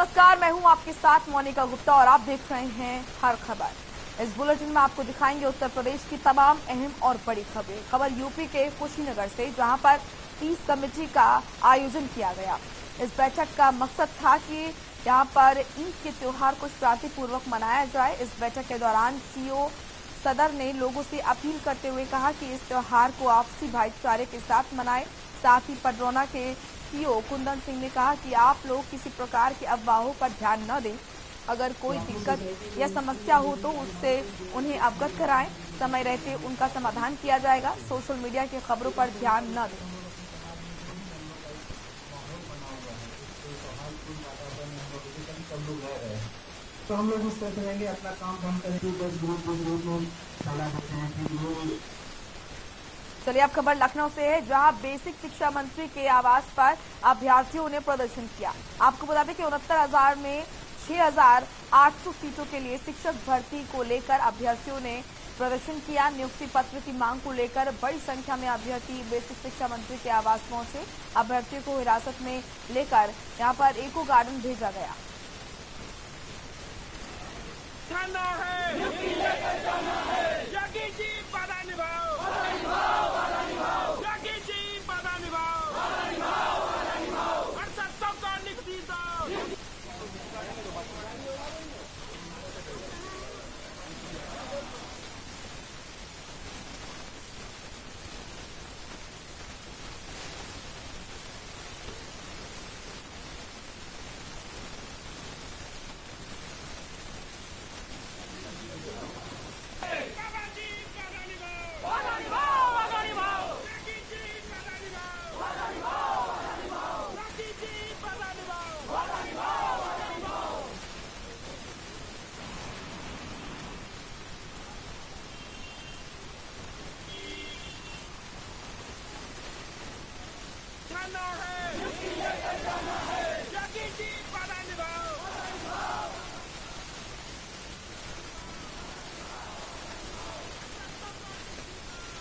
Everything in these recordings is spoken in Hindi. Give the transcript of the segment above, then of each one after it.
नमस्कार, मैं हूं आपके साथ मोनिका गुप्ता और आप देख रहे हैं हर खबर। इस बुलेटिन में आपको दिखाएंगे उत्तर प्रदेश की तमाम अहम और बड़ी खबरें। खबर यूपी के कुशीनगर से, जहां पर पीस कमेटी का आयोजन किया गया। इस बैठक का मकसद था कि यहां पर ईद के त्योहार को शांतिपूर्वक मनाया जाए। इस बैठक के दौरान सीओ सदर ने लोगों से अपील करते हुए कहा कि इस त्योहार को आपसी भाईचारे के साथ मनाएं। साथ ही पडरौना के सीओ कुंदन सिंह ने कहा कि आप लोग किसी प्रकार की अफवाहों पर ध्यान न दें। अगर कोई दिक्कत या समस्या हो तो उससे उन्हें अवगत कराएं। समय रहते उनका समाधान किया जाएगा। सोशल मीडिया की खबरों पर ध्यान न दें। तो हम लोग उस तरह करेंगे, अपना काम हम करेंगे। बस ग्रुप में फैला देते हैं कि वो। चलिए अब खबर लखनऊ से है, जहां बेसिक शिक्षा मंत्री के आवास पर अभ्यर्थियों ने प्रदर्शन किया। आपको बता दें कि 69,000 में 6,800 सीटों के लिए शिक्षक भर्ती को लेकर अभ्यर्थियों ने प्रदर्शन किया। नियुक्ति पत्र की मांग को लेकर बड़ी संख्या में अभ्यर्थी बेसिक शिक्षा मंत्री के आवास पहुंचे। अभ्यर्थियों को हिरासत में लेकर यहां पर इको गार्डन भेजा गया।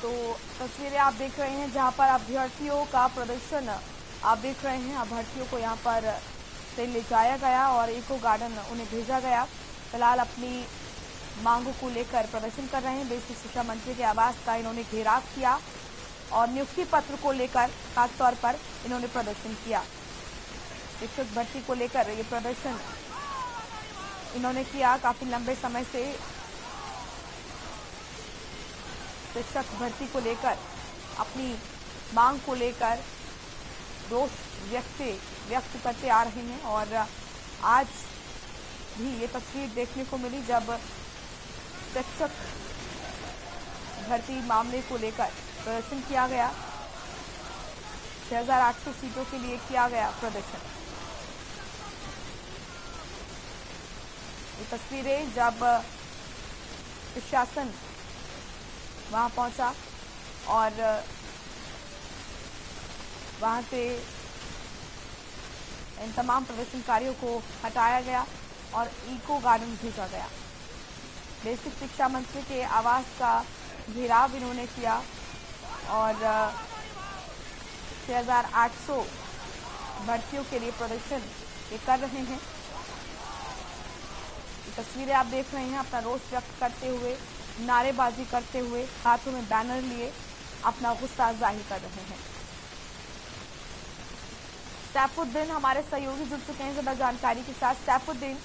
तो तस्वीरें आप देख रहे हैं, जहां पर अभ्यर्थियों का प्रदर्शन आप देख रहे हैं। अभ्यर्थियों को यहां पर से ले जाया गया और इको गार्डन उन्हें भेजा गया। फिलहाल अपनी मांगों को लेकर प्रदर्शन कर रहे हैं। बेसिक शिक्षा मंत्री के आवास का इन्होंने घेराव किया और नियुक्ति पत्र को लेकर खासतौर पर इन्होंने प्रदर्शन किया। शिक्षक भर्ती को लेकर ये प्रदर्शन इन्होंने किया। काफी लंबे समय से शिक्षक भर्ती को लेकर अपनी मांग को लेकर रोष व्यक्त करते आ रहे हैं और आज भी ये तस्वीर देखने को मिली जब शिक्षक भर्ती मामले को लेकर प्रदर्शन किया गया। 6,800 सीटों के लिए किया गया प्रदर्शन। ये तस्वीरें जब प्रशासन वहां पहुंचा और वहां से इन तमाम प्रदर्शनकारियों को हटाया गया और इको गार्डन भेजा गया। बेसिक शिक्षा मंत्री के आवास का घेराव इन्होंने किया और 6,800 भर्तियों के लिए प्रदर्शन ये कर रहे हैं। ये तस्वीरें आप देख रहे हैं, अपना रोष व्यक्त करते हुए, नारेबाजी करते हुए, हाथों में बैनर लिए अपना गुस्सा जाहिर कर रहे हैं। सैफुद्दीन हमारे सहयोगी जुड़ चुके हैं ज्यादा जानकारी के साथ। सैफुद्दीन,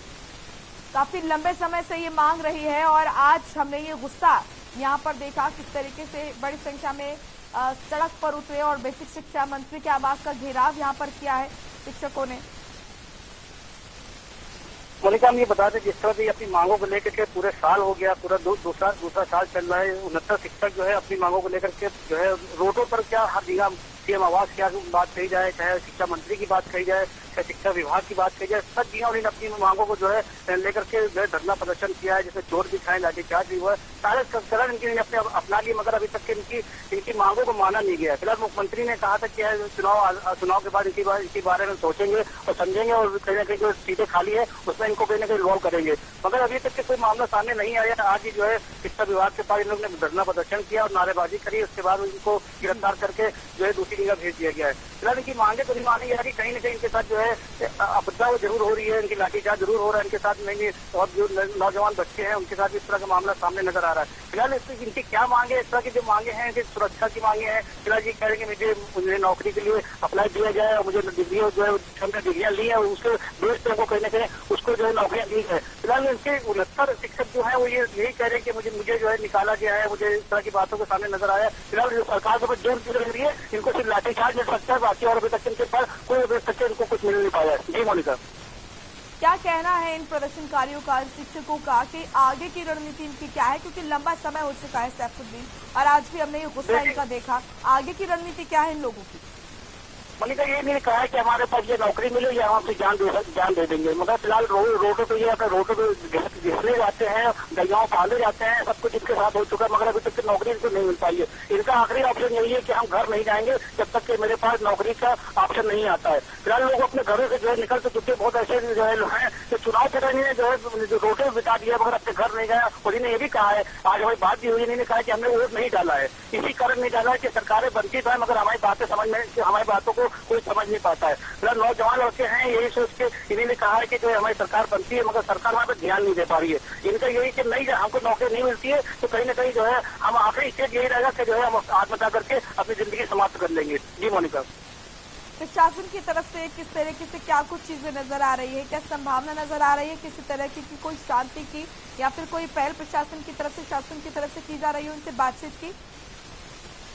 काफी लंबे समय से ये मांग रही है और आज हमने ये गुस्सा यहाँ पर देखा किस तरीके से बड़ी संख्या में सड़क पर उतरे और बेसिक शिक्षा मंत्री के आवास का घेराव यहाँ पर किया है शिक्षकों ने। मोनिका, हम ये बता दें, जिस तरह से अपनी मांगों को लेकर के पूरे साल हो गया, पूरा दूसरा साल चल रहा है। 69 शिक्षक जो है अपनी मांगों को लेकर के जो है रोडों पर क्या हर जगह सीएम आवास की बात कही जाए, चाहे शिक्षा मंत्री की बात कही जाए, चाहे शिक्षा विभाग की बात कही जाए, सब जगह उन्होंने अपनी मांगों को जो है लेकर के जो है धरना प्रदर्शन किया है, जिसमें चोट भी खाए, लाठीचार्ज भी हुआ है। सारे संस्करण इनके अपने अपना लिए, मगर अभी तक इनकी मांगों को माना नहीं गया। फिलहाल मुख्यमंत्री ने कहा था कि चुनाव के बाद इनके बारे में सोचेंगे और समझेंगे और कहीं ना कहीं जो सीटें खाली है उसमें इनको कहीं ना कहीं इन्वॉल्व करेंगे, मगर अभी तक के कोई मामला सामने नहीं आया। आज ही जो है शिक्षा विभाग के पास इन लोगों ने धरना प्रदर्शन किया और नारेबाजी करी। उसके बाद इनको गिरफ्तार करके जो है दूसरी जगह भेज दिया गया है। फिलहाल इनकी मांगे तो नहीं मानी जा रही, कहीं ना कहीं इनके साथ जो है है आपदा जरूर हो रही है, इनकी लाठीचार्ज जरूर हो रहा है, इनके साथ नहीं और जो नौजवान बच्चे हैं उनके साथ इस तरह का मामला सामने नजर आ रहा है। फिलहाल इनकी क्या मांगे, इस तरह की जो मांगे हैं कि सुरक्षा की मांगे हैं। फिलहाल ये कह रहे हैं कि मुझे नौकरी के लिए अप्लाई दिया जाए और मुझे डिग्रियां जो है हमने डिग्रियां ली है और उसके बेस पे हमको कहीं ना कहीं उसको जो है नौकरियां दी है। फिलहाल इनके 69 शिक्षक जो है वो ये यही कह रहे हैं कि मुझे जो है निकाला गया है, मुझे इस तरह की बातों के सामने नजर आया। फिलहाल सरकार के जोर की लग रही है, इनको सिर्फ लाठीचार्ज मिल सकता है, बाकी और अभी तक इनके पास कोई अभी तक इनको कुछ मिल नहीं पाया है। जी मोनिका, क्या कहना है इन प्रदर्शनकारियों का, शिक्षकों का, कि आगे की रणनीति इनकी क्या है? क्योंकि लंबा समय हो चुका है सैफुद्दीन, और आज भी हमने ये गुस्सा इनका देखा। आगे की रणनीति क्या है इन लोगों की? मोनिका ये नहीं कहा है कि हमारे पास ये नौकरी मिले या हम आपसे जान दे देंगे, मगर फिलहाल रोडों पे ये अपने रोडों पे घिसले जाते हैं, दरियाओं पाले जाते हैं, सब कुछ इनके साथ हो चुका है, मगर अभी तक नौकरी इनको नहीं मिल पाई है। इनका आखिरी ऑप्शन यही है कि हम घर नहीं जाएंगे जब तक कि मेरे पास नौकरी का ऑप्शन नहीं आता है। फिलहाल लोग अपने घरों से जो है निकल चुके, बहुत ऐसे जो है तो चुनाव से ने जो है रोडों में बिता दिया, मगर अपने घर नहीं गया। और इन्हें ये भी कहा है, आज हमारी बात भी हुई, इन्होंने कहा कि हमने वोट नहीं डाला है, इसी कारण नहीं डाला है कि सरकारें बनती तो है मगर हमारी बातें समझ में, हमारी बातों को कोई समझ नहीं पाता है। फिलहाल नौजवान लड़के हैं यही सोच के इन्होंने कहा है कि जो हमारी सरकार बनती है मगर सरकार हमारे पर ध्यान नहीं दे पा रही है। इनका यही कि नहीं, हमको नौकरी नहीं मिलती है तो कहीं ना कहीं जो है हम आखिरी स्टेज यही रहेगा कि जो है हम आत्महत्या करके अपनी जिंदगी समाप्त कर लेंगे। जी मोनिका, प्रशासन की तरफ से किस तरीके से क्या कुछ चीजें नजर आ रही है, क्या संभावना नजर आ रही है किसी तरह की कोई शांति की, या फिर कोई पहल प्रशासन की तरफ से, शासन की तरफ से की जा रही है उनसे बातचीत की?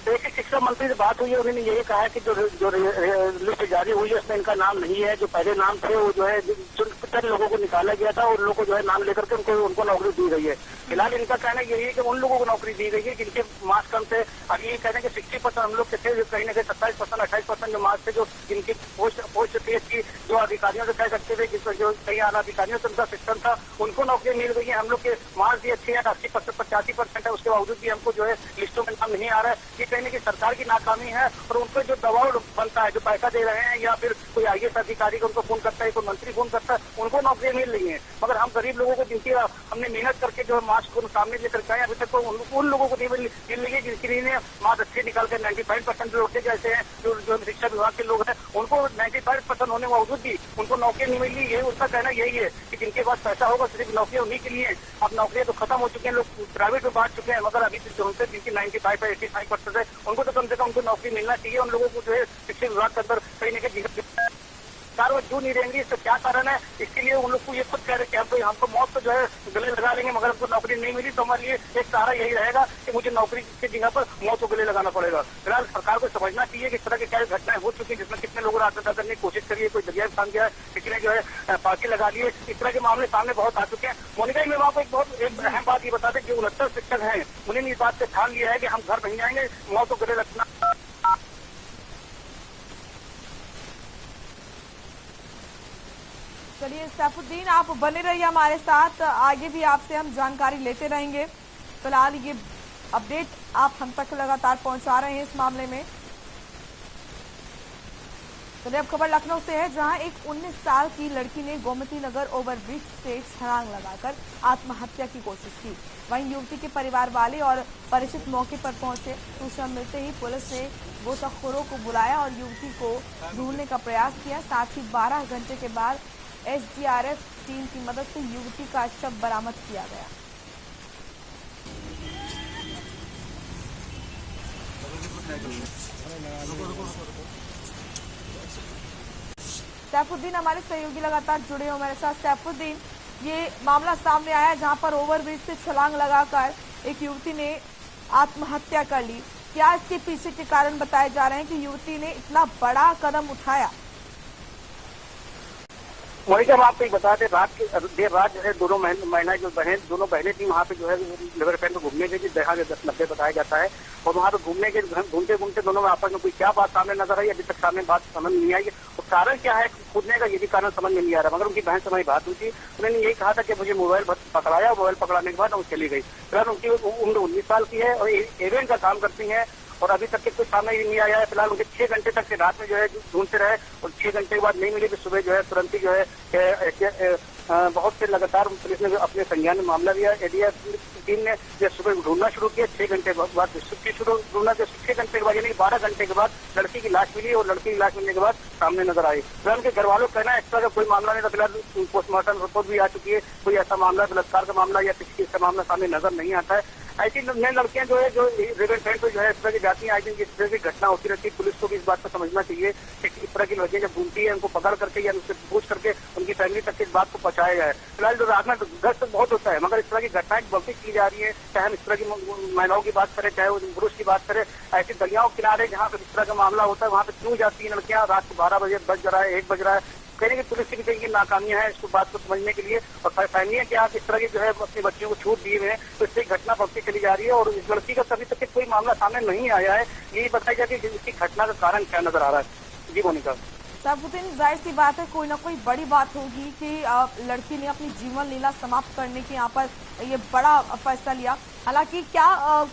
देखिए, शिक्षा मंत्री से बात हुई है, उन्होंने यही कहा है कि जो लिस्ट जारी हुई है उसमें इनका नाम नहीं है। जो पहले नाम थे वो जो है जिन लोगों को निकाला गया था उन लोगों को जो है नाम लेकर के उनको नौकरी दी गई है। फिलहाल इनका कहना यही है कि उन लोगों को नौकरी दी गई है जिनके मार्क्स कम थे। अब ये कहते हैं कि 60% हम लोग के थे, कहीं ना कहीं 27%, 28% जो मार्क्स थे, जो जिनकी पोस्ट थी की जो अधिकारियों से कह सकते थे, जो कई आला अधिकारियों से उनका सिस्टम था, उनको नौकरी मिल गई है। हम लोग के मार्क्स भी अच्छे हैं, 80%, 85% है, उसके बावजूद भी हमको जो है लिस्टों में नाम नहीं आ रहा है। कहने की सरकार की नाकामी है और उन पर जो दबाव बनता है, जो पैसा दे रहे हैं या फिर कोई आईएएस अधिकारी को उनको फोन करता है, कोई मंत्री फोन करता है, उनको नौकरियां मिल रही हैं। मगर हम गरीब लोगों को जिनकी हमने मेहनत करके जो मार्क्स को सामने लेकर के आए, अभी तक तो उन लोगों को नहीं मिल रही है जिनकी लिए मार्क्स अच्छे निकाल कर 95% लोग जैसे हैं, जो शिक्षा विभाग के लोग हैं, उनको 95% होने के बावजूद भी उनको नौकरी नहीं मिल रही है। उसका कहना यही है कि जिनके पास पैसा होगा सिर्फ नौकरियां उन्हीं के लिए। अब नौकरियां तो खत्म हो चुकी हैं, लोग प्राइवेट में बांट चुके हैं, मगर अभी उनसे जिनकी 95 या 85% है उनको तो कम से कम उनको नौकरी मिलना चाहिए। उन लोगों को जो है शिक्षा विभाग के अंदर कहीं ना कहीं वो क्यों नहीं रहेंगे, इसका क्या कारण है? इसके लिए उन लोग को ये खुद कह रहे हैं कि हमको मौत तो जो है गले लगा लेंगे, मगर हमको नौकरी नहीं मिली तो हमारे लिए एक सहारा यही रहेगा कि मुझे नौकरी की जगह पर मौत को गले लगाना पड़ेगा। फिलहाल सरकार को समझना चाहिए कि इस तरह की क्या घटनाएं हो चुकी है जिसमें कितने लोगों ने आत्महत्या करने की कोशिश करी है, कोई दरिया में गया है, किसी ने जो है फांसी लगा ली है। इस तरह के मामले सामने बहुत आ चुके हैं। मोनिका, मैं आपको एक अहम बात ये बता दें, जो 69 शिक्षक हैं उन्होंने इस बात से ठान लिया है कि हम घर नहीं जाएंगे, मौत को गले लगना। चलिए सैफुद्दीन, आप बने रहिए हमारे साथ, आगे भी आपसे हम जानकारी लेते रहेंगे। फिलहाल ये अपडेट आप हम तक लगातार पहुंचा रहे हैं इस मामले में। चलिए अब खबर लखनऊ से है, जहां एक 19 साल की लड़की ने गोमती नगर ओवरब्रिज से छलांग लगाकर आत्महत्या की कोशिश की। वहीं युवती के परिवार वाले और परिचित मौके पर पहुंचे। सूचना मिलते ही पुलिस ने गोताखोरों को बुलाया और युवती को ढूंढने का प्रयास किया। साथ ही 12 घंटे के बाद एसडीआरएफ टीम की मदद से युवती का शव बरामद किया गया। सैफुद्दीन हमारे सहयोगी लगातार जुड़े हो हमारे साथ। सैफुद्दीन, ये मामला सामने आया जहां पर ओवरब्रिज से छलांग लगाकर एक युवती ने आत्महत्या कर ली। क्या इसके पीछे के कारण बताए जा रहे हैं कि युवती ने इतना बड़ा कदम उठाया? मोनिका, हम आपको बता दें, देर रात जो है दोनों बहनें थी वहाँ पे जो है लेबर कैंप में घूमने गई, जहाँ 10-90 बताया जाता है, और वहाँ पे घूमते घूमते दोनों में आपस में कोई क्या बात सामने नजर आई, अभी तक सामने बात समझ नहीं आई। और कारण क्या है कूदने का, ये भी कारण समझ में नहीं आ रहा। मगर उनकी बहन से हमारी बात हुई थी, उन्होंने यही कहा था कि मुझे मोबाइल पकड़ाया, मोबाइल पकड़ाने के बाद वो चली गई। फिलहाल उनकी उम्र 19 साल की है और इवेंट का काम करती है और अभी तक के कुछ सामने नहीं आया है। फिलहाल उनके 6 घंटे तक रात में जो है ढूंढते रहे और 6 घंटे के बाद नहीं मिली तो सुबह जो है तुरंत ही जो है बहुत से लगातार पुलिस ने अपने संज्ञान में मामला लिया। एडीएफ टीम ने जो सुबह ढूंढना शुरू किया, 6 घंटे बाद ढूंढना, जो 6 घंटे के बाद यानी 12 घंटे के बाद लड़की की लाश मिली और लड़की की लाश मिलने के बाद सामने नजर आई। फिलहाल उनके घर वालों का कहना है एक्स्ट्रा का कोई मामला नहीं था। फिलहाल पोस्टमार्टम रिपोर्ट भी आ चुकी है, कोई ऐसा मामला बलात्कार का मामला या किसी चीज का मामला सामने नजर नहीं आता है। ऐसी नई लड़कियां जो है जो रिवर फ्रंट पर जो है इस तरह की जाती हैं, आई दिन जिस तरह की घटना होती रहती है, पुलिस को भी इस बात को समझना चाहिए कि इस तरह की लड़कियां जब घूमती है उनको पकड़ करके या उनसे पूछ करके उनकी फैमिली तक इस बात को पहुंचाया जाए। फिलहाल जो रात में गश्त बहुत होता है, मगर इस तरह की घटनाएं बढ़ती की जा रही है। चाहे हम इस तरह की महिलाओं की बात करें, चाहे वो पुरुष की बात करें, ऐसी दरियाओं किनारे जहाँ पे इस तरह का मामला होता है वहाँ पे क्यों जाती है लड़कियां? रात को 12 बजे बज रहा है, 1 बज रहा है। कहने की पुलिस की भी कई नाकामियां हैं इसको बात को समझने के लिए, और फैमिलियां क्या इस तरह की जो है अपने बच्चियों को छूट दिए हुए हैं, तो इससे घटना बढ़ती चली जा रही है। और इस लड़की का कभी तक कोई मामला सामने नहीं आया है। यही बताया जाए कि इसकी घटना का कारण क्या नजर आ रहा है। जी मोनिका। सैफुद्दीन, जाहिर सी बात है कोई ना कोई बड़ी बात होगी कि लड़की ने अपनी जीवन लीला समाप्त करने की यहाँ पर ये बड़ा फैसला लिया। हालांकि क्या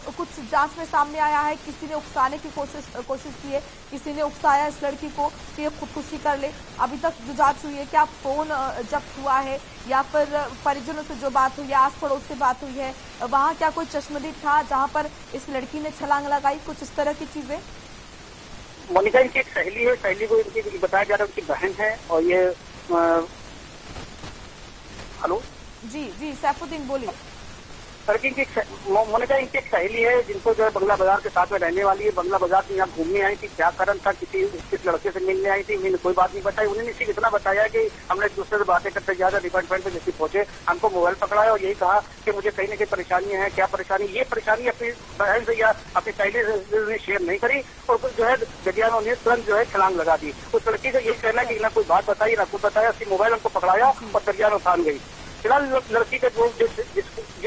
कुछ जांच में सामने आया है, किसी ने उकसाने की कोशिश की है, किसी ने उकसाया इस लड़की को कि ये खुदकुशी कर ले? अभी तक जो जांच हुई है, क्या फोन जब्त हुआ है या फिर परिजनों से जो बात हुई है, आस पड़ोस से बात हुई है, वहाँ क्या कोई चश्मदीद था जहाँ पर इस लड़की ने छलांग लगाई? कुछ इस तरह की चीजें? मोनिका इनकी एक सहेली है, सहेली को इनकी बताया जा रहा है उनकी बहन है। और ये हेलो जी सैफुद्दीन बोलिए। मोनिका इनकी एक सहेली है जिनको जो है बंगला बाजार के साथ में रहने वाली है। बंगला बाजार से यहाँ घूमने आई थी, क्या कारण था, किस लड़के से मिलने आई थी, मैंने कोई बात नहीं बताई। उन्होंने सिर्फ इतना बताया कि हमने एक दूसरे से बातें करते ज्यादा डिपार्टमेंट पे जैसे पहुंचे, हमको मोबाइल पकड़ाया और यही कहा कि मुझे कहीं ना कहीं परेशानियां हैं। क्या परेशानी? ये परेशानी अपनी बहन से या अपनी सहेली से शेयर नहीं करी और जो है दरिया में उन्हें तुरंत जो है छलांग लगा दी। उस लड़की का यही कहना है कि ना कोई बात बताई ना कुछ बताया, सिर्फ मोबाइल हमको पकड़ाया और दरिया में उतार गई। फिलहाल लड़की का जो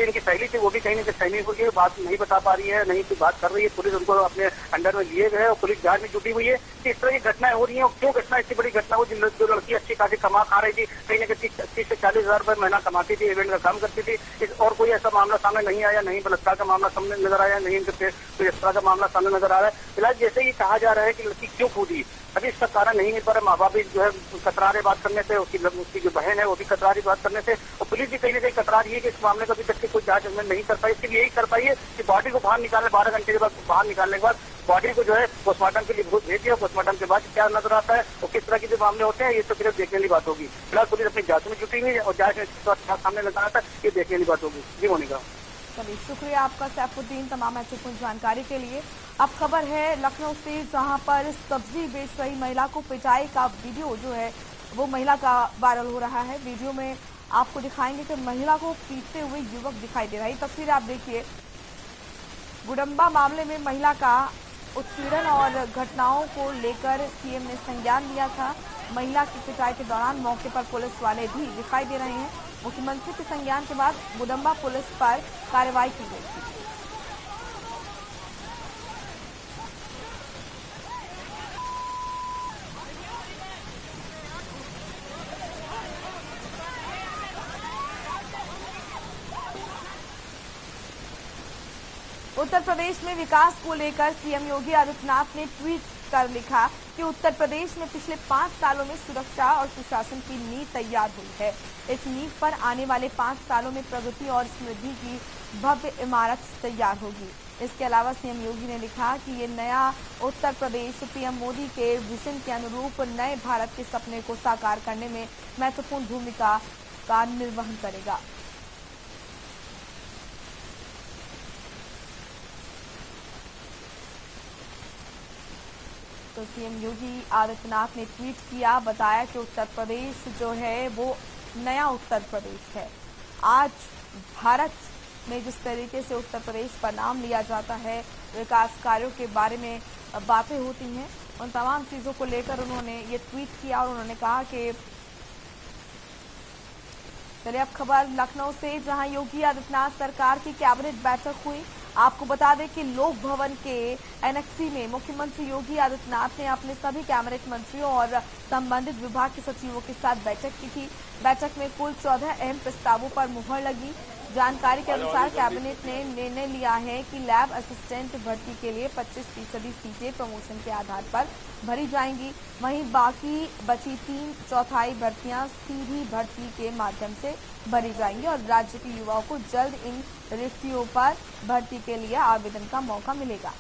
इनकी सहेली थी वो भी कहीं ना कहीं सैनिक को बात नहीं बता पा रही है, नहीं कोई बात कर रही है। पुलिस उनको अपने अंडर में लिए गए और पुलिस जांच में जुटी हुई है कि इस तरह की घटनाएं हो रही हैं। और क्यों घटना इतनी बड़ी घटना हो? जो लड़की अच्छी खासी कमा खा रही थी, कहीं ना कहीं 30 से 40 हजार रुपए महीना कमाती थी, इवेंट का काम करती थी, और कोई ऐसा मामला सामने नहीं आया, नहीं बलात्कार का मामला सामने नजर आया, नहीं इनके कोई इस तरह का मामला सामने नजर आ रहा है। फिलहाल जैसे ही कहा जा रहा है कि लड़की क्यों कूदी, अभी इसका कारण नहीं मिल पा रहा। माँ बाप भी जो है कतरा रहे बात करने से, उसकी जो बहन है वो भी कतरा रही बात करने से, और पुलिस भी कहीं ना कहीं कतरा रही है कि इस मामले को अभी तक कोई जांच नहीं कर पाई। सिर्फ यही कर पाई है कि बॉडी को बाहर निकालने, 12 घंटे के बाद बाहर निकालने के बाद बॉडी को जो है पोस्टमार्टम के लिए भेज दिया। पोस्टमार्टम के बाद क्या नजर आता है और किस तरह के जो मामले होते हैं, ये तो सिर्फ देखने वाली बात होगी। फिलहाल पुलिस अपनी जांच में जुटी हुई है और जांच में सामने नजर आता है, ये देखने वाली बात होगी। जी मोनिका। चलिए, शुक्रिया आपका सैफुद्दीन तमाम महत्वपूर्ण जानकारी के लिए। अब खबर है लखनऊ से, जहां पर सब्जी बेच रही महिला को पिटाई का वीडियो जो है वो महिला का वायरल हो रहा है। वीडियो में आपको दिखाएंगे कि महिला को पीटते हुए युवक दिखाई दे रहा है। तस्वीर आप देखिए। गुडम्बा मामले में महिला का उत्पीड़न और घटनाओं को लेकर सीएम ने संज्ञान लिया था। महिला की पिटाई के दौरान मौके पर पुलिस वाले भी दिखाई दे रहे हैं। मुख्यमंत्री के संज्ञान के बाद गुडम्बा पुलिस पर कार्रवाई की गई थी। उत्तर प्रदेश में विकास को लेकर सीएम योगी आदित्यनाथ ने ट्वीट कर लिखा कि उत्तर प्रदेश में पिछले 5 सालों में सुरक्षा और सुशासन की नींव तैयार हुई है। इस नींव पर आने वाले 5 सालों में प्रगति और समृद्धि की भव्य इमारत तैयार होगी। इसके अलावा सीएम योगी ने लिखा कि ये नया उत्तर प्रदेश पीएम मोदी के विजन के अनुरूप नए भारत के सपने को साकार करने में महत्वपूर्ण भूमिका का निर्वहन करेगा। तो सीएम योगी आदित्यनाथ ने ट्वीट किया, बताया कि उत्तर प्रदेश जो है वो नया उत्तर प्रदेश है। आज भारत में जिस तरीके से उत्तर प्रदेश का नाम लिया जाता है, विकास कार्यों के बारे में बातें होती हैं, उन तमाम चीजों को लेकर उन्होंने ये ट्वीट किया और उन्होंने कहा कि चलिए अब खबर लखनऊ से, जहां योगी आदित्यनाथ सरकार की कैबिनेट बैठक हुई। आपको बता दें कि लोक भवन के एनेक्सी में मुख्यमंत्री योगी आदित्यनाथ ने अपने सभी कैबिनेट मंत्रियों और संबंधित विभाग के सचिवों के साथ बैठक की थी। बैठक में कुल 14 अहम प्रस्तावों पर मुहर लगी। जानकारी के अनुसार कैबिनेट ने निर्णय लिया है कि लैब असिस्टेंट भर्ती के लिए 25% सीटें प्रमोशन के आधार पर भरी जाएंगी। वहीं बाकी बची 3/4 भर्तियां सीधी भर्ती के माध्यम से भरी जाएंगी और राज्य के युवाओं को जल्द इन रिक्तियों पर भर्ती के लिए आवेदन का मौका मिलेगा।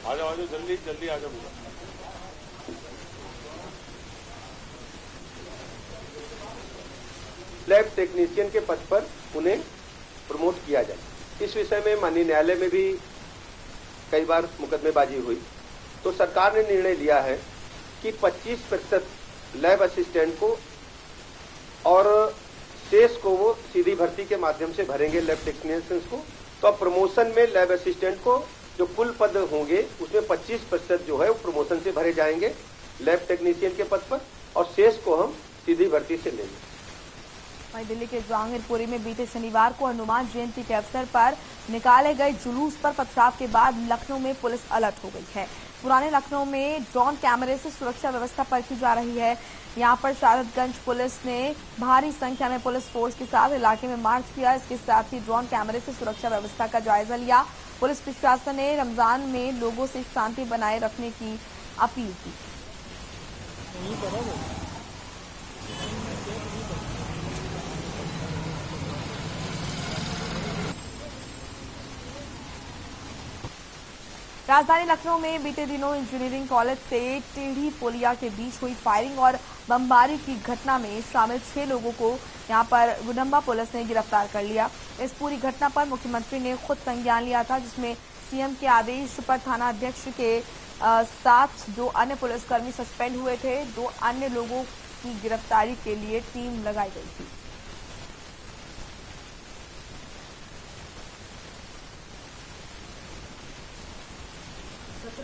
आ जाओ जल्दी जल्दी आ जाओ। लैब टेक्नीशियन के पद पर उन्हें प्रमोट किया जाए। इस विषय में माननीय न्यायालय में भी कई बार मुकदमेबाजी हुई, तो सरकार ने निर्णय लिया है कि 25% लैब असिस्टेंट को और शेष को वो सीधी भर्ती के माध्यम से भरेंगे लैब टेक्नीशियंस को। तो अब प्रमोशन में लैब असिस्टेंट को जो कुल पद होंगे उसमें 25% जो है वो प्रमोशन से भरे जाएंगे लैब टेक्नीशियन के पद पर, और शेष को हम सीधी भर्ती से लेंगे। वहीं दिल्ली के जहांगीरपुरी में बीते शनिवार को हनुमान जयंती के अवसर पर निकाले गए जुलूस पर पथराव के बाद लखनऊ में पुलिस अलर्ट हो गई है। पुराने लखनऊ में ड्रोन कैमरे से सुरक्षा व्यवस्था परखी जा रही है। यहां पर शहादतगंज पुलिस ने भारी संख्या में पुलिस फोर्स के साथ इलाके में मार्च किया। इसके साथ ही ड्रोन कैमरे से सुरक्षा व्यवस्था का जायजा लिया। पुलिस प्रशासन ने रमजान में लोगों से शांति बनाए रखने की अपील की। राजधानी लखनऊ में बीते दिनों इंजीनियरिंग कॉलेज से टेढ़ी पुलिया के बीच हुई फायरिंग और बमबारी की घटना में शामिल 6 लोगों को यहां पर गुडम्बा पुलिस ने गिरफ्तार कर लिया। इस पूरी घटना पर मुख्यमंत्री ने खुद संज्ञान लिया था, जिसमें सीएम के आदेश पर थाना अध्यक्ष के साथ 2 अन्य पुलिसकर्मी सस्पेंड हुए थे। 2 अन्य लोगों की गिरफ्तारी के लिए टीम लगाई गई थी।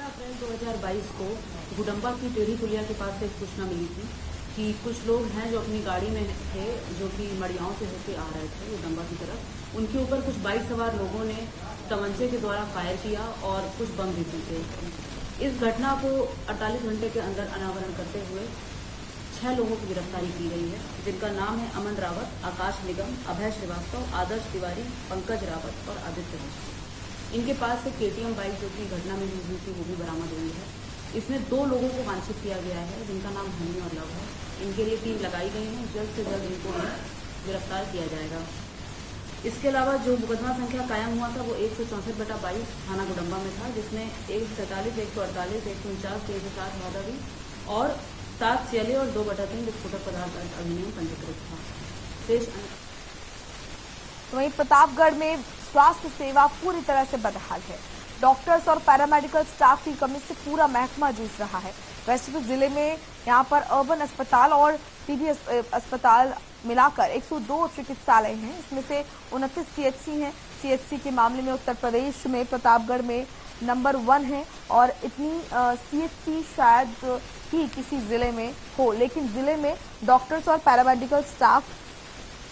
अप्रैल 2022 को गुडम्बा की टेढ़ी पुलिया के पास से एक सूचना मिली थी कि कुछ लोग हैं जो अपनी गाड़ी में थे, जो कि मड़ियाओं से होकर आ रहे थे गुडम्बा की तरफ। उनके ऊपर कुछ बाइक सवार लोगों ने तमंचे के द्वारा फायर किया और कुछ बम भी फूटे। इस घटना को 48 घंटे के अंदर अनावरण करते हुए 6 लोगों की गिरफ्तारी की गई है, जिनका नाम है अमन रावत, आकाश निगम, अभय श्रीवास्तव, आदर्श तिवारी, पंकज रावत और आदित्य मिश्र। इनके पास से केटीएम बाइक जो कि घटना में हुई थी वो भी बरामद हुई है। इसमें 2 लोगों को वांछित किया गया है, जिनका नाम हनी और लव है। इनके लिए टीम लगाई गई है, जल्द से जल्द इनको गिरफ्तार किया जाएगा। इसके अलावा जो मुकदमा संख्या कायम हुआ था वो 164/22 थाना गुडम्बा में था, जिसमें 147, 148, 149, 107 वादावी और 7 CLA और 2/3 विस्फोटक पदार्थ अधिनियम पंजीकृत था। शेष वहीं प्रतापगढ़ में स्वास्थ्य सेवा पूरी तरह से बदहाल है। डॉक्टर्स और पैरामेडिकल स्टाफ की कमी से पूरा महकमा जूझ रहा है। वैसे तो जिले में यहां पर अर्बन अस्पताल और टीबी अस्पताल मिलाकर 102 चिकित्सालय हैं। इसमें से 29 CHC हैं। CHC के मामले में उत्तर प्रदेश में प्रतापगढ़ में नंबर 1 है और इतनी CHC शायद ही किसी जिले में हो, लेकिन जिले में डॉक्टर्स और पैरामेडिकल स्टाफ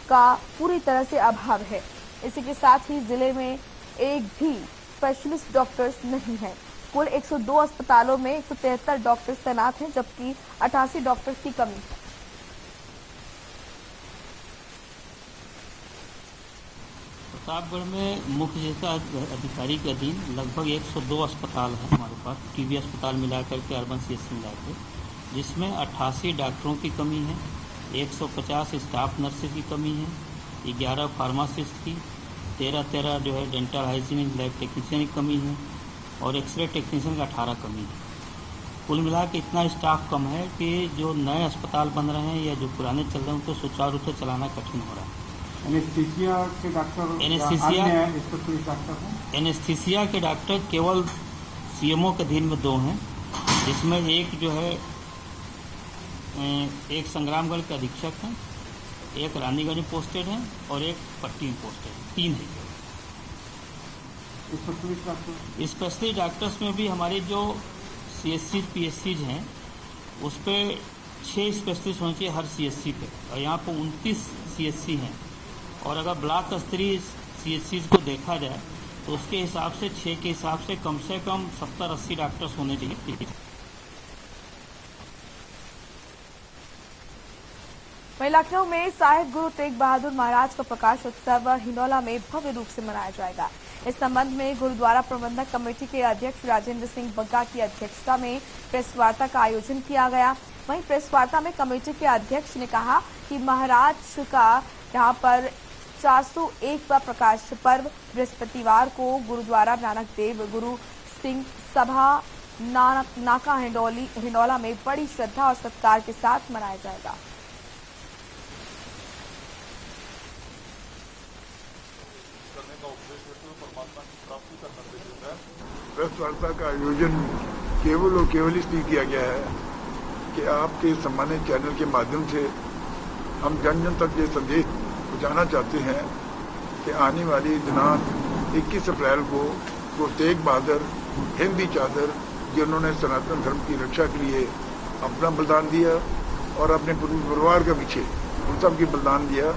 का पूरी तरह से अभाव है। इसी के साथ ही जिले में एक भी स्पेशलिस्ट डॉक्टर्स नहीं है। कुल 102 अस्पतालों में 173 डॉक्टर्स तैनात हैं, जबकि 88 डॉक्टर्स की कमी है। प्रतापगढ़ में मुख्य चिकित्सा अधिकारी के अधीन लगभग 102 अस्पताल हैं हमारे पास, टीबी अस्पताल मिलाकर के, अर्बन CHC मिलाकर, जिसमें 88 डॉक्टरों की कमी है, 150 स्टाफ नर्सेज की कमी है, 11 फार्मासिस्ट की, 13 जो है डेंटल हाइजीनिक लैब टेक्नीशियन की कमी है और एक्सरे टेक्नीशियन का 18 कमी है। कुल मिला के इतना स्टाफ कम है कि जो नए अस्पताल बन रहे हैं या जो पुराने चल रहे हैं उनको सुचारू रूप से चलाना कठिन हो रहा है। एनेस्थीसिया के डॉक्टर केवल CMO के अधीन में 2 हैं, जिसमें एक जो है एक संग्रामगढ़ के अधीक्षक हैं, एक रानीगंज में पोस्टेड हैं और एक पट्टी में पोस्टेड है। 3 है। स्पेशलिस्ट डॉक्टर्स में भी हमारे जो CHC PSCs हैं उस पर 6 स्पेशलिस्ट होने चाहिए हर CHC पे, और यहाँ पर 29 CHC हैं। और अगर ब्लॉक स्तरीय CHC को देखा जाए तो उसके हिसाब से 6 के हिसाब से कम 70-80 डॉक्टर्स होने चाहिए। वहीं लखनऊ में साहिब गुरु तेग बहादुर महाराज का प्रकाश उत्सव हिंडौला में भव्य रूप से मनाया जाएगा। इस संबंध में गुरुद्वारा प्रबंधक कमेटी के अध्यक्ष राजेंद्र सिंह बग्गा की अध्यक्षता में प्रेस वार्ता का आयोजन किया गया। वहीं प्रेस वार्ता में कमेटी के अध्यक्ष ने कहा कि महाराज का यहां पर 401वां प्रकाश पर्व बृहस्पतिवार को गुरुद्वारा नानक देव गुरु सिंह सभा नाका हिंडौला में बड़ी श्रद्धा और सत्कार के साथ मनाया जाएगा। प्रेस वार्ता का आयोजन केवल और केवल इसलिए किया गया है कि आपके सम्मानित चैनल के माध्यम से हम जन जन तक ये संदेश पहुंचाना चाहते हैं कि आने वाली दिनांक 21 अप्रैल को गुरु तेग बहादुर हिंदी चादर जिन्होंने सनातन धर्म की रक्षा के लिए अपना बलिदान दिया और अपने पूरे परिवार के पीछे उन सब की बलिदान दिया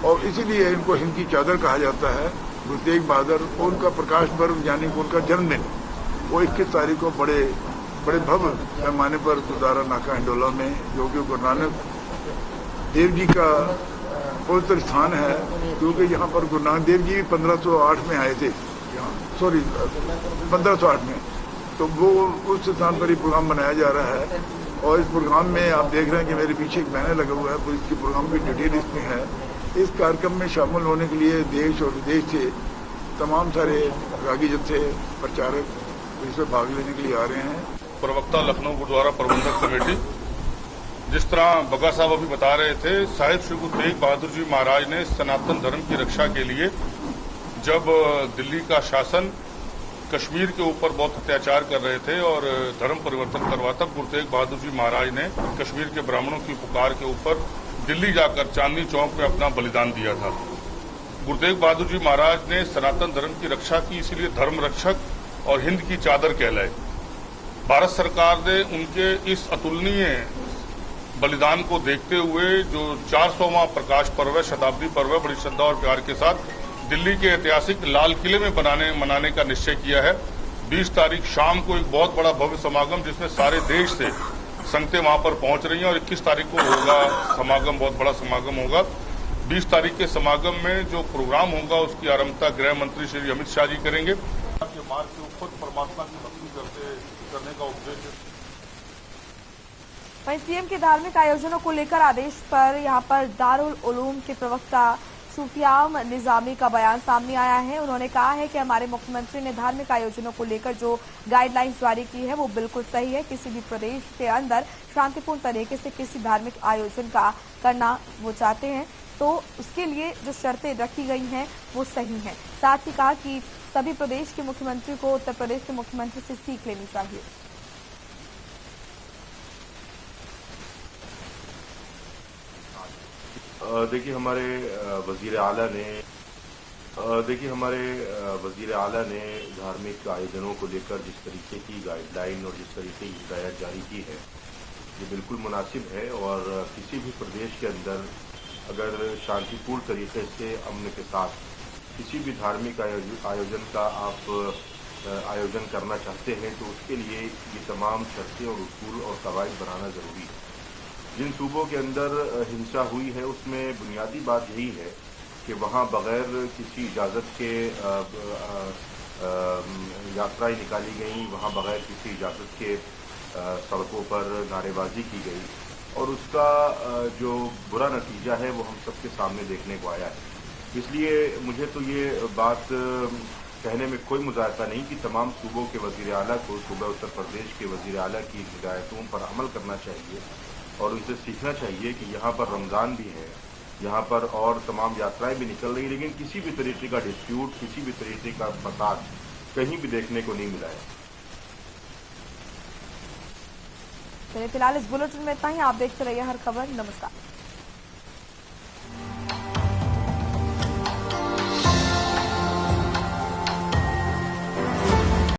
और इसीलिए इनको हिंद की चादर कहा जाता है। गुरु तेग बहादुर उनका प्रकाश पर्व यानी कि उनका जन्मदिन वो 21 तारीख को बड़े भव्य पैमाने पर गुरुद्वारा नाका हिंडौला में, जो कि गुरु नानक देव जी का पवित्र स्थान है, क्योंकि यहाँ पर गुरु नानक देव जी 1508 में आए थे, 1508 में, तो वो उस स्थान पर ही प्रोग्राम मनाया जा रहा है। और इस प्रोग्राम में आप देख रहे हैं कि मेरे पीछे एक बैनर लगा हुआ है, तो इसके प्रोग्राम की डिटेल इसमें है। इस कार्यक्रम में शामिल होने के लिए देश और विदेश से तमाम सारे रागी जत्थे प्रचारक इसमें भाग लेने के लिए आ रहे हैं। प्रवक्ता लखनऊ गुरुद्वारा प्रबंधक कमेटी, जिस तरह बग्गा साहब अभी बता रहे थे, साहिब श्री गुरु तेग बहादुर जी महाराज ने सनातन धर्म की रक्षा के लिए जब दिल्ली का शासन कश्मीर के ऊपर बहुत अत्याचार कर रहे थे और धर्म परिवर्तन करवा, तब गुरु तेग बहादुर जी महाराज ने कश्मीर के ब्राह्मणों की पुकार के ऊपर दिल्ली जाकर चांदनी चौक में अपना बलिदान दिया था। गुरु तेग बहादुर जी महाराज ने सनातन धर्म की रक्षा की, इसीलिए धर्म रक्षक और हिंद की चादर कहलाए। भारत सरकार ने उनके इस अतुलनीय बलिदान को देखते हुए जो 400वां प्रकाश पर्व है, शताब्दी पर्व है, बड़ी श्रद्धा और प्यार के साथ दिल्ली के ऐतिहासिक लाल किले में मनाने का निश्चय किया है। 20 तारीख शाम को एक बहुत बड़ा भव्य समागम, जिसमें सारे देश से संगतें वहां पर पहुंच रही हैं, और 21 तारीख को होगा समागम, बहुत बड़ा समागम होगा। 20 तारीख के समागम में जो प्रोग्राम होगा उसकी आरंभता गृह मंत्री श्री अमित शाह जी करेंगे। मार्ग के ऊपर परमात्मा की भक्ति करने का उपदेश। वहीं सीएम के धार्मिक आयोजनों को लेकर आदेश पर यहां पर दारुल उलूम के प्रवक्ता सूफियाम निजामी का बयान सामने आया है। उन्होंने कहा है कि हमारे मुख्यमंत्री ने धार्मिक आयोजनों को लेकर जो गाइडलाइंस जारी की है वो बिल्कुल सही है। किसी भी प्रदेश के अंदर शांतिपूर्ण तरीके से किसी धार्मिक आयोजन का करना वो चाहते हैं तो उसके लिए जो शर्तें रखी गई हैं वो सही हैं। साथ ही कहा कि सभी प्रदेश के मुख्यमंत्री को उत्तर प्रदेश के मुख्यमंत्री से सीख लेनी चाहिए। देखिए हमारे वजीर आला ने धार्मिक आयोजनों को लेकर जिस तरीके की गाइडलाइन और जिस तरीके की हिदायत जारी की है, ये बिल्कुल मुनासिब है। और किसी भी प्रदेश के अंदर अगर शांतिपूर्ण तरीके से अमन के साथ किसी भी धार्मिक आयोजन का आप आयोजन करना चाहते हैं तो उसके लिए ये तमाम शर्तें और उसूल और कवायद बनाना जरूरी है। जिन सूबों के अंदर हिंसा हुई है उसमें बुनियादी बात यही है कि वहाँ बगैर किसी इजाज़त के यात्राएं निकाली गई, वहाँ बगैर किसी इजाज़त के सड़कों पर नारेबाजी की गई और उसका जो बुरा नतीजा है वो हम सबके सामने देखने को आया है। इसलिए मुझे तो ये बात कहने में कोई मुज़ायका नहीं कि तमाम सूबों के वज़ीर आला को सूबा उत्तर प्रदेश के वज़ीर आला की हिदायतों पर अमल करना चाहिए और उनसे सीखना चाहिए कि यहाँ पर रमज़ान भी है, यहाँ पर और तमाम यात्राएं भी निकल रही, लेकिन किसी भी तरीके का डिस्प्यूट, किसी भी तरीके का फसाद कहीं भी देखने को नहीं मिला है। फिलहाल इस बुलेटिन में इतना ही। आप देखते रहिए हर खबर। नमस्कार।